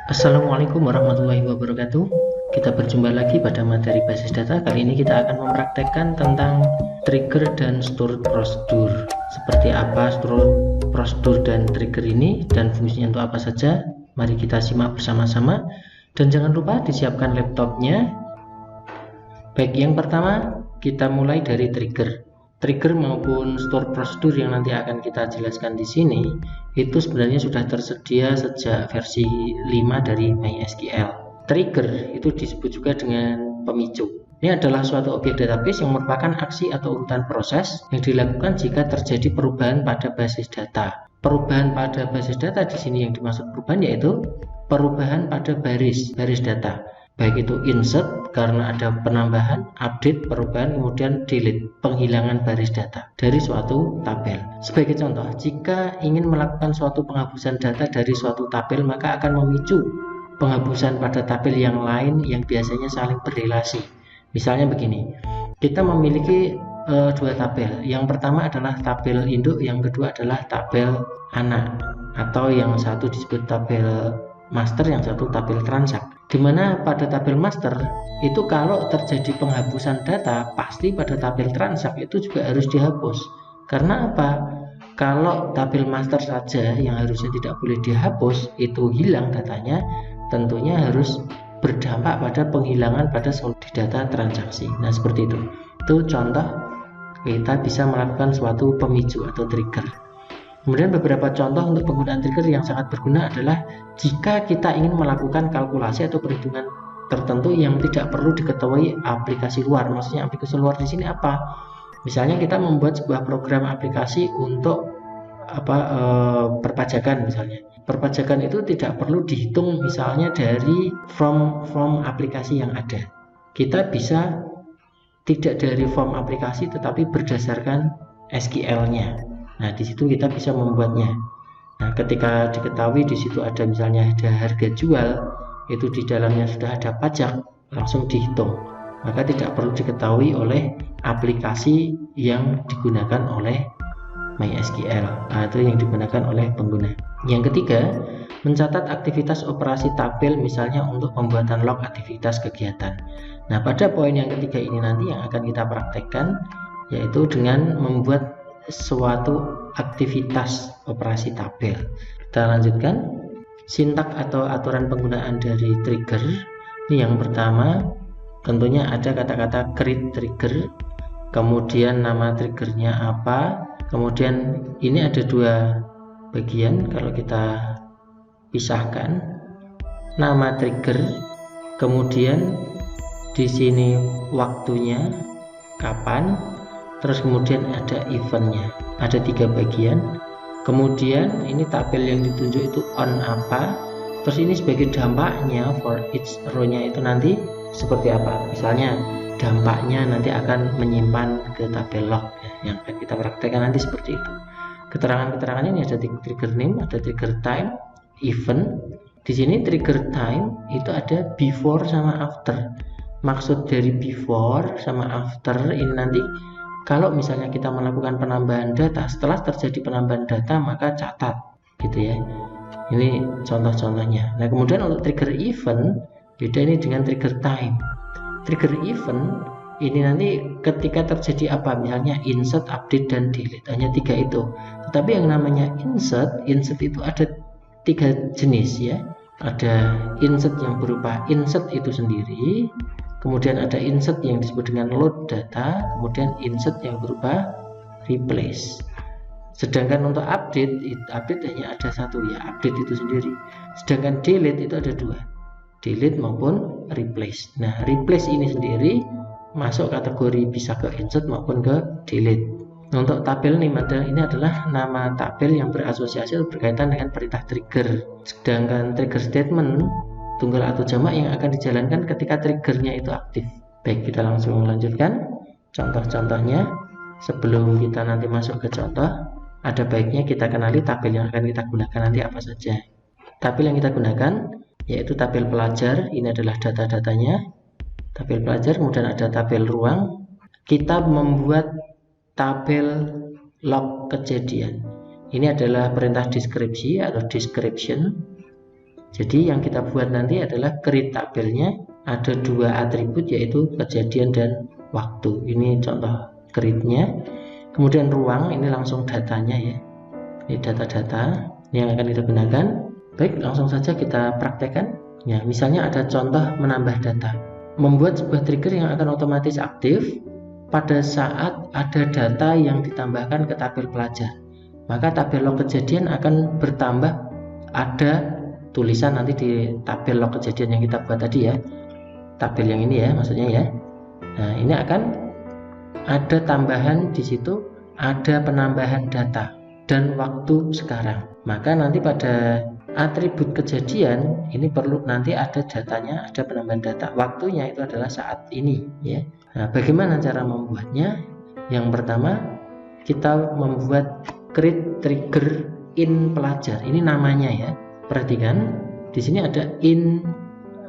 Assalamualaikum warahmatullahi wabarakatuh. Kita berjumpa lagi pada materi basis data. Kali ini kita akan mempraktekkan tentang trigger dan stored procedure. Seperti apa stored procedure dan trigger ini dan fungsinya untuk apa saja. Mari kita simak bersama-sama. Dan jangan lupa disiapkan laptopnya. Baik, yang pertama kita mulai dari trigger. Trigger maupun store procedure yang nanti akan kita jelaskan di sini itu sebenarnya sudah tersedia sejak versi 5 dari MySQL. Trigger itu disebut juga dengan pemicu. Ini adalah suatu objek database yang merupakan aksi atau urutan proses yang dilakukan jika terjadi perubahan pada basis data. Perubahan pada basis data di sini yang dimaksud perubahan yaitu perubahan pada baris data. Baik itu insert karena ada penambahan, update, perubahan, kemudian delete, penghilangan baris data dari suatu tabel. Sebagai contoh, jika ingin melakukan suatu penghapusan data dari suatu tabel, maka akan memicu penghapusan pada tabel yang lain yang biasanya saling berrelasi. Misalnya begini, kita memiliki dua tabel. Yang pertama adalah tabel induk, yang kedua adalah tabel anak, atau yang satu disebut tabel master, yang satu tabel transak. Dimana pada tabel master itu kalau terjadi penghapusan data pasti pada tabel transak itu juga harus dihapus. Karena apa? Kalau tabel master saja yang harusnya tidak boleh dihapus itu hilang datanya, tentunya harus berdampak pada penghilangan pada di data transaksi. Nah seperti itu. Itu contoh kita bisa melakukan suatu pemicu atau trigger. Kemudian beberapa contoh untuk penggunaan trigger yang sangat berguna adalah jika kita ingin melakukan kalkulasi atau perhitungan tertentu yang tidak perlu diketahui aplikasi luar. Maksudnya aplikasi luar di sini apa? Misalnya kita membuat sebuah program aplikasi untuk perpajakan misalnya. Perpajakan itu tidak perlu dihitung misalnya dari form aplikasi yang ada. Kita bisa tidak dari form aplikasi tetapi berdasarkan SQL-nya. Nah, di situ kita bisa membuatnya. Nah, ketika diketahui di situ ada misalnya ada harga jual, itu di dalamnya sudah ada pajak, langsung dihitung. Maka tidak perlu diketahui oleh aplikasi yang digunakan oleh MySQL. Nah, itu yang digunakan oleh pengguna. Yang ketiga, mencatat aktivitas operasi tabel misalnya untuk pembuatan log aktivitas kegiatan. Nah, pada poin yang ketiga ini nanti yang akan kita praktekkan yaitu dengan membuat suatu aktivitas operasi tabel. Kita lanjutkan. Sintak atau aturan penggunaan dari trigger. Ini yang pertama, tentunya ada kata-kata create trigger, kemudian nama triggernya apa, kemudian ini ada dua bagian kalau kita pisahkan. Nama trigger, kemudian di sini waktunya kapan, terus kemudian ada eventnya, ada tiga bagian. Kemudian ini tabel yang ditunjuk itu on apa, terus ini sebagai dampaknya for each row-nya itu nanti seperti apa. Misalnya dampaknya nanti akan menyimpan ke tabel log ya, yang akan kita praktekkan nanti seperti itu. Keterangan-keterangannya ini ada trigger name, ada trigger time, event. Di sini trigger time itu ada before sama after. Maksud dari before sama after ini nanti kalau misalnya kita melakukan penambahan data, setelah terjadi penambahan data maka catat gitu ya. Ini contoh-contohnya. Nah kemudian untuk trigger event beda ini dengan trigger time. Trigger event ini nanti ketika terjadi apa, misalnya insert, update, dan delete, hanya tiga itu. Tetapi yang namanya insert itu ada tiga jenis ya. Ada insert yang berupa insert itu sendiri, kemudian ada insert yang disebut dengan load data, kemudian insert yang berupa replace. Sedangkan untuk update hanya ada satu ya, update itu sendiri. Sedangkan delete itu ada dua, delete maupun replace. Nah replace ini sendiri masuk kategori bisa ke insert maupun ke delete. Untuk tabel name ini adalah nama tabel yang berasosiasi atau berkaitan dengan perintah trigger. Sedangkan trigger statement tunggal atau jamak yang akan dijalankan ketika triggernya itu aktif. Baik, kita langsung melanjutkan contoh-contohnya. Sebelum kita nanti masuk ke contoh, ada baiknya kita kenali tabel yang akan kita gunakan nanti apa saja. Tabel yang kita gunakan yaitu tabel pelajar, ini adalah data-datanya. Tabel pelajar, kemudian ada tabel ruang. Kita membuat tabel log kejadian. Ini adalah perintah deskripsi atau description. Jadi yang kita buat nanti adalah create tabelnya, ada dua atribut yaitu kejadian dan waktu. Ini contoh create-nya. Kemudian ruang, ini langsung datanya ya. Ini data-data yang akan kita gunakan. Baik, langsung saja kita praktekkan. Ya, misalnya ada contoh menambah data. Membuat sebuah trigger yang akan otomatis aktif pada saat ada data yang ditambahkan ke tabel pelajar. Maka tabel log kejadian akan bertambah, ada tulisan nanti di tabel log kejadian yang kita buat tadi ya. Tabel yang ini ya, maksudnya ya. Nah, ini akan ada tambahan di situ, ada penambahan data dan waktu sekarang. Maka nanti pada atribut kejadian ini perlu nanti ada datanya, ada penambahan data. Waktunya itu adalah saat ini ya. Nah, bagaimana cara membuatnya? Yang pertama, kita membuat create trigger in pelajar. Ini namanya ya. Perhatikan, di sini ada in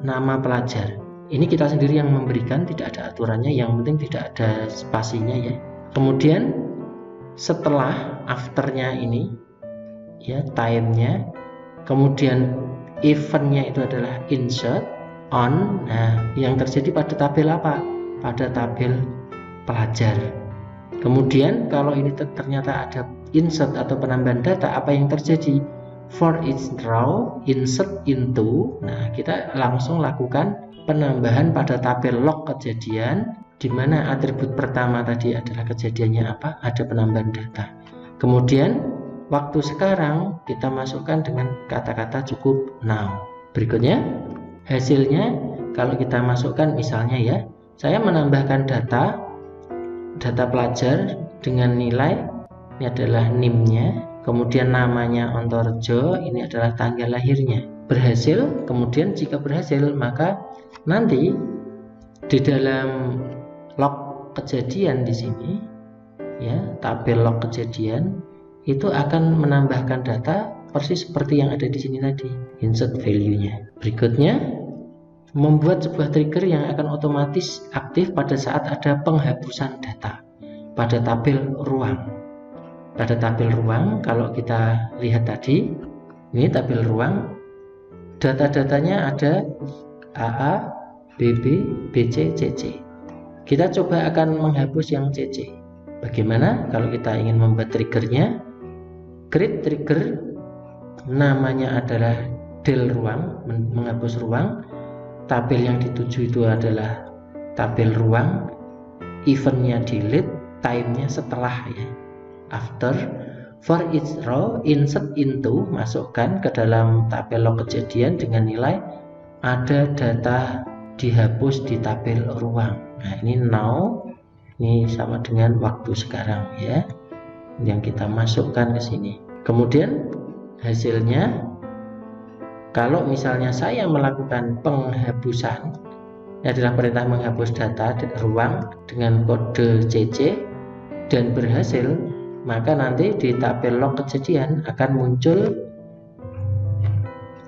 nama pelajar. Ini kita sendiri yang memberikan, tidak ada aturannya, yang penting tidak ada spasinya ya. Kemudian setelah afternya ini ya, time-nya, kemudian event-nya itu adalah insert on. Nah, yang terjadi pada tabel apa? Pada tabel pelajar. Kemudian kalau ini ternyata ada insert atau penambahan data, apa yang terjadi? For each row insert into. Nah, kita langsung lakukan penambahan pada tabel log kejadian, di mana atribut pertama tadi adalah kejadiannya apa? Ada penambahan data. Kemudian waktu sekarang kita masukkan dengan kata-kata cukup now. Berikutnya hasilnya kalau kita masukkan misalnya ya, saya menambahkan data pelajar dengan nilai, ini adalah NIM-nya, kemudian namanya Ontorjo, ini adalah tanggal lahirnya. Berhasil, kemudian jika berhasil maka nanti di dalam log kejadian di sini ya, tabel log kejadian itu akan menambahkan data persis seperti yang ada di sini tadi, insert value-nya. Berikutnya, membuat sebuah trigger yang akan otomatis aktif pada saat ada penghapusan data pada tabel ruang. Pada tabel ruang, kalau kita lihat tadi, ini tabel ruang, data-datanya ada AA, BB, BC, CC. Kita coba akan menghapus yang CC. Bagaimana kalau kita ingin membuat triggernya? Create trigger, namanya adalah del ruang, menghapus ruang. Tabel yang dituju itu adalah tabel ruang, eventnya delete, time-nya setelah ya. After, for each row insert into, masukkan ke dalam tabel log kejadian dengan nilai ada data dihapus di tabel ruang. Nah, ini now, ini sama dengan waktu sekarang ya, yang kita masukkan ke sini. Kemudian hasilnya, kalau misalnya saya melakukan penghapusan, ini adalah perintah menghapus data di ruang dengan kode CC dan berhasil, maka nanti di tabel log kejadian akan muncul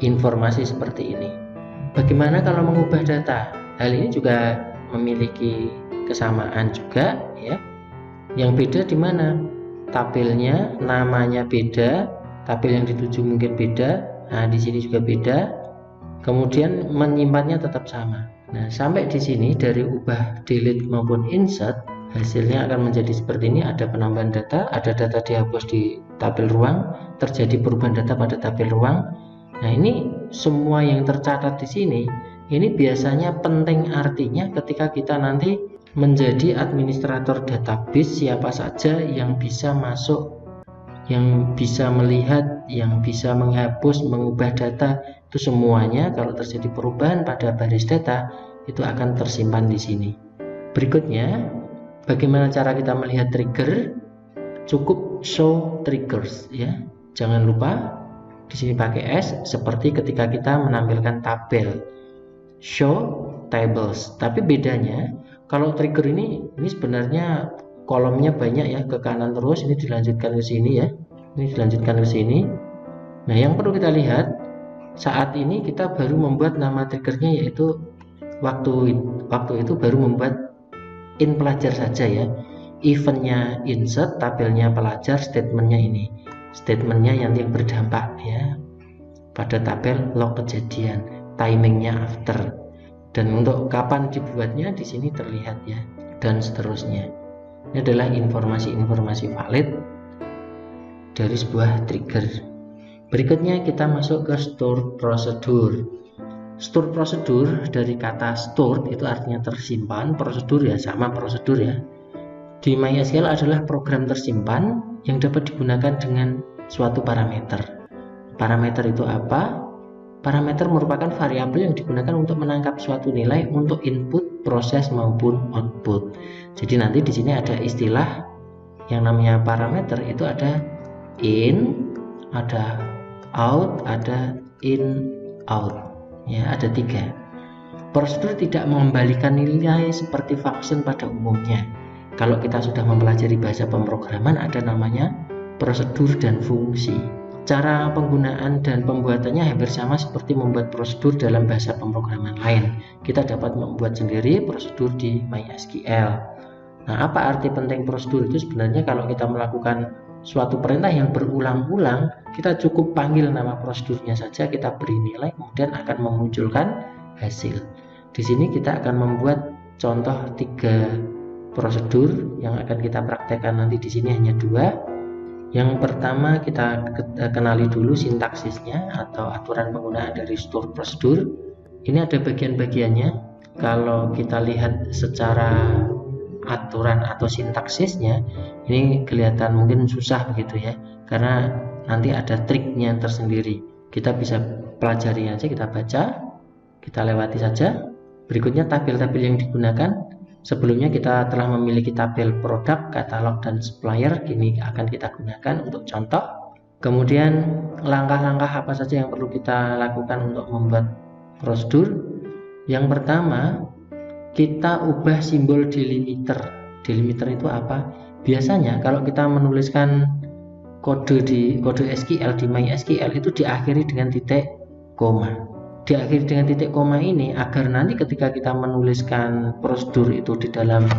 informasi seperti ini. Bagaimana kalau mengubah data? Hal ini juga memiliki kesamaan juga ya. Yang beda di mana? Tabelnya, namanya beda, tabel yang dituju mungkin beda. Nah, di sini juga beda. Kemudian menyimpannya tetap sama. Nah, sampai di sini dari ubah, delete maupun insert, hasilnya akan menjadi seperti ini. Ada penambahan data, ada data dihapus di tabel ruang, terjadi perubahan data pada tabel ruang. Nah, ini semua yang tercatat di sini, ini biasanya penting artinya ketika kita nanti menjadi administrator database, siapa saja yang bisa masuk, yang bisa melihat, yang bisa menghapus, mengubah data, itu semuanya kalau terjadi perubahan pada baris data itu akan tersimpan di sini. Berikutnya, bagaimana cara kita melihat trigger? Cukup show triggers ya. Jangan lupa di sini pakai S seperti ketika kita menampilkan tabel. Show tables. Tapi bedanya kalau trigger ini sebenarnya kolomnya banyak ya, ke kanan terus, ini dilanjutkan ke sini ya. Ini dilanjutkan ke sini. Nah, yang perlu kita lihat saat ini kita baru membuat nama triggernya, yaitu waktu itu baru membuat in pelajar saja ya. Eventnya insert, tabelnya pelajar, statementnya ini, statementnya yang berdampak ya. pada tabel log kejadian, timingnya after, dan untuk kapan dibuatnya di sini terlihat ya, dan seterusnya. Ini adalah informasi-informasi valid dari sebuah trigger. Berikutnya kita masuk ke store procedure. Store procedure dari kata stored itu artinya tersimpan, prosedur ya sama prosedur ya. Di MySQL adalah program tersimpan yang dapat digunakan dengan suatu parameter. Parameter itu apa? Parameter merupakan variabel yang digunakan untuk menangkap suatu nilai untuk input, proses maupun output. Jadi nanti di sini ada istilah yang namanya parameter, itu ada in, ada out, ada in, out. Ya, ada 3. Prosedur tidak mengembalikan nilai seperti function pada umumnya. Kalau kita sudah mempelajari bahasa pemrograman, ada namanya prosedur dan fungsi. Cara penggunaan dan pembuatannya hampir sama seperti membuat prosedur dalam bahasa pemrograman lain. Kita dapat membuat sendiri prosedur di MySQL. Nah, apa arti penting prosedur itu? Sebenarnya kalau kita melakukan suatu perintah yang berulang-ulang, kita cukup panggil nama prosedurnya saja, kita beri nilai, kemudian akan memunculkan hasil. Di sini kita akan membuat contoh 3 prosedur yang akan kita praktekkan nanti. Di sini hanya 2. Yang pertama kita kenali dulu sintaksisnya atau aturan penggunaan dari store procedure. Ini ada bagian-bagiannya. Kalau kita lihat secara aturan atau sintaksisnya, ini kelihatan mungkin susah begitu ya, karena nanti ada triknya tersendiri. Kita bisa pelajari aja, kita baca, kita lewati saja. Berikutnya tabel-tabel yang digunakan. Sebelumnya kita telah memiliki tabel produk, katalog, dan supplier. Ini akan kita gunakan untuk contoh. Kemudian langkah-langkah apa saja yang perlu kita lakukan untuk membuat prosedur. Yang pertama, kita ubah simbol delimiter. Delimiter itu apa? Biasanya kalau kita menuliskan kode SQL di MySQL itu diakhiri dengan titik koma. Diakhiri dengan titik koma ini agar nanti ketika kita menuliskan prosedur itu di dalam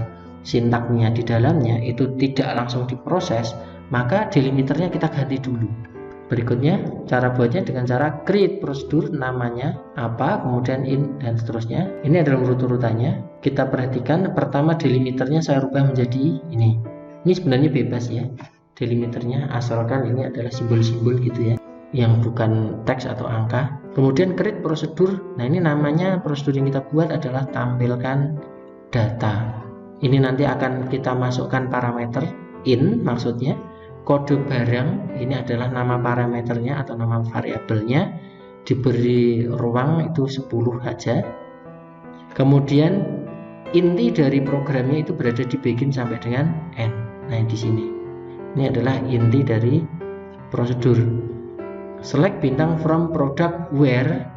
sintaknya, di dalamnya itu tidak langsung diproses, maka delimiternya kita ganti dulu. Berikutnya cara buatnya dengan cara create prosedur, namanya apa, kemudian in, dan seterusnya. Ini adalah urut-urutannya. Kita perhatikan, pertama delimiternya saya rubah menjadi ini. Ini sebenarnya bebas ya delimiternya, asalkan ini adalah simbol-simbol gitu ya, yang bukan teks atau angka. Kemudian create prosedur. Nah, ini namanya prosedur yang kita buat adalah tampilkan data. Ini nanti akan kita masukkan parameter in, maksudnya kode barang. Ini adalah nama parameternya atau nama variabelnya, diberi ruang itu 10 saja. Kemudian inti dari programnya itu berada di begin sampai dengan end. Nah, di sini ini adalah inti dari prosedur. Select bintang from product where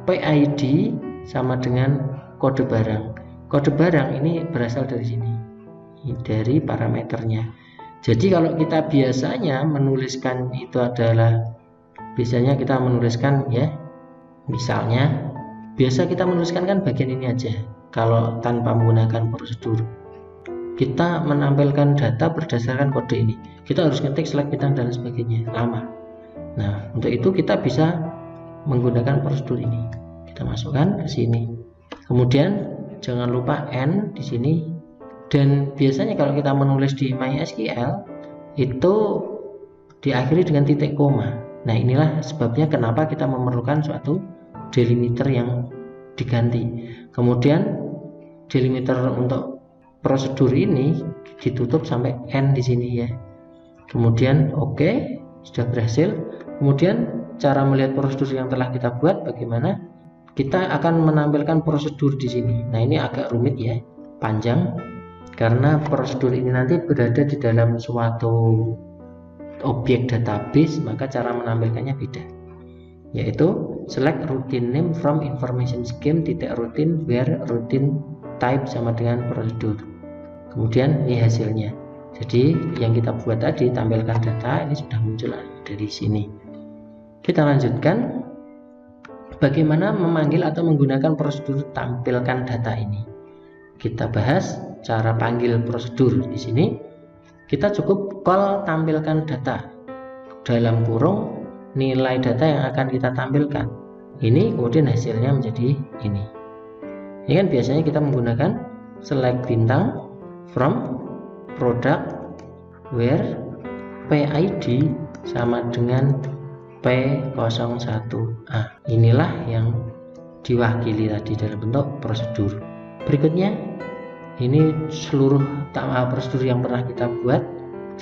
PID sama dengan kode barang. Kode barang ini berasal dari sini, dari parameternya. Jadi kalau kita biasanya menuliskan itu adalah, biasanya kita menuliskan ya, misalnya biasa kita menuliskan kan bagian ini aja. Kalau tanpa menggunakan prosedur, kita menampilkan data berdasarkan kode ini, kita harus ngetik select bintang dan sebagainya, lama. Nah, untuk itu kita bisa menggunakan prosedur ini. Kita masukkan ke sini. Kemudian jangan lupa n di sini. Dan biasanya kalau kita menulis di MySQL itu diakhiri dengan titik koma. Nah, inilah sebabnya kenapa kita memerlukan suatu delimiter yang diganti. Kemudian delimiter untuk prosedur ini ditutup sampai n di sini ya. Kemudian oke, sudah berhasil. Kemudian cara melihat prosedur yang telah kita buat bagaimana? Kita akan menampilkan prosedur di sini. Nah, ini agak rumit ya, panjang, karena prosedur ini nanti berada di dalam suatu objek database, maka cara menampilkannya beda. Yaitu select routine name from information scheme routine where routine type sama dengan prosedur. Kemudian ini hasilnya. Jadi yang kita buat tadi, tampilkan data, ini sudah muncul dari sini. Kita lanjutkan bagaimana memanggil atau menggunakan prosedur tampilkan data ini. Kita bahas cara panggil prosedur. Di sini kita cukup call tampilkan data dalam kurung nilai data yang akan kita tampilkan. Ini kemudian hasilnya menjadi ini. Ini kan biasanya kita menggunakan select bintang from product where PID sama dengan P01A. Inilah yang diwakili tadi dalam bentuk prosedur. Berikutnya, ini seluruh prosedur yang pernah kita buat.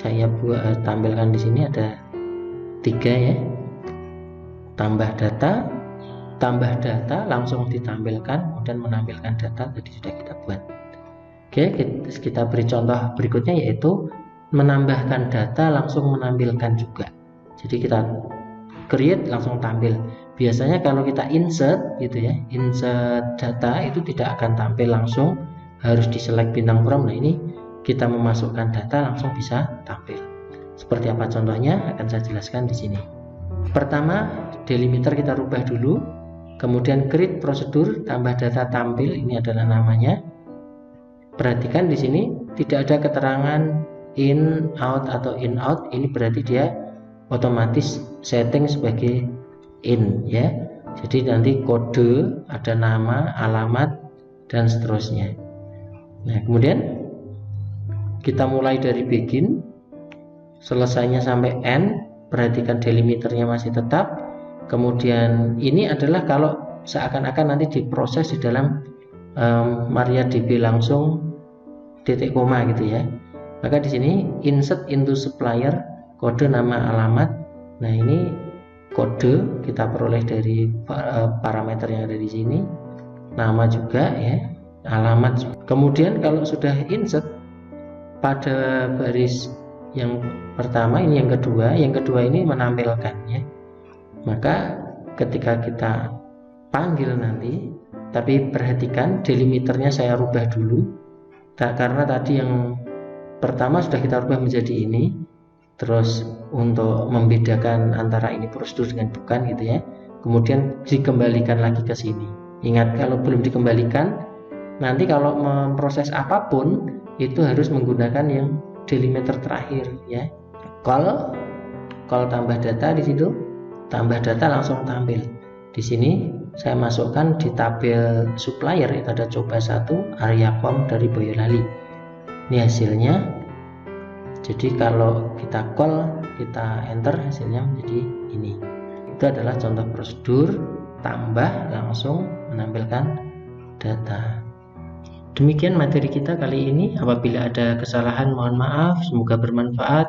Saya tampilkan di sini ada 3 ya. Tambah data langsung ditampilkan, kemudian menampilkan data tadi sudah kita buat. Oke, kita beri contoh berikutnya yaitu menambahkan data langsung menampilkan juga. Jadi kita create langsung tampil. Biasanya kalau kita insert gitu ya, insert data itu tidak akan tampil langsung, harus di select bintang from. Nah, ini kita memasukkan data langsung bisa tampil. Seperti apa contohnya akan saya jelaskan di sini. Pertama, delimiter kita rubah dulu, kemudian create prosedur tambah data tampil, ini adalah namanya. Perhatikan di sini tidak ada keterangan in, out atau in out. Ini berarti dia otomatis setting sebagai in ya. Jadi nanti kode, ada nama, alamat dan seterusnya. Nah, kemudian kita mulai dari begin, selesainya sampai end. Perhatikan delimiternya masih tetap. Kemudian ini adalah kalau seakan-akan nanti diproses di dalam MariaDB langsung titik koma gitu ya. Maka di sini insert into supplier, kode, nama, alamat. Nah, ini kode kita peroleh dari parameter yang ada di sini, nama juga ya, alamat juga. Kemudian kalau sudah insert pada baris yang pertama, ini yang kedua ini menampilkan ya. Maka ketika kita panggil nanti, tapi perhatikan delimiternya saya rubah dulu, karena tadi yang pertama sudah kita rubah menjadi ini. Terus untuk membedakan antara ini prosedur dengan bukan gitu ya, kemudian dikembalikan lagi ke sini. Ingat, kalau belum dikembalikan, nanti kalau memproses apapun itu harus menggunakan yang delimiter terakhir ya. Call tambah data, di situ tambah data langsung tampil. Di sini saya masukkan di tabel supplier, itu ada coba 1 area com dari Boyolali. Ini hasilnya. Jadi kalau kita call, kita enter, hasilnya menjadi ini. Itu adalah contoh prosedur tambah langsung menampilkan data. Demikian materi kita kali ini. Apabila ada kesalahan mohon maaf, semoga bermanfaat.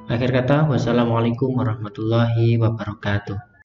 Akhir kata, wassalamualaikum warahmatullahi wabarakatuh.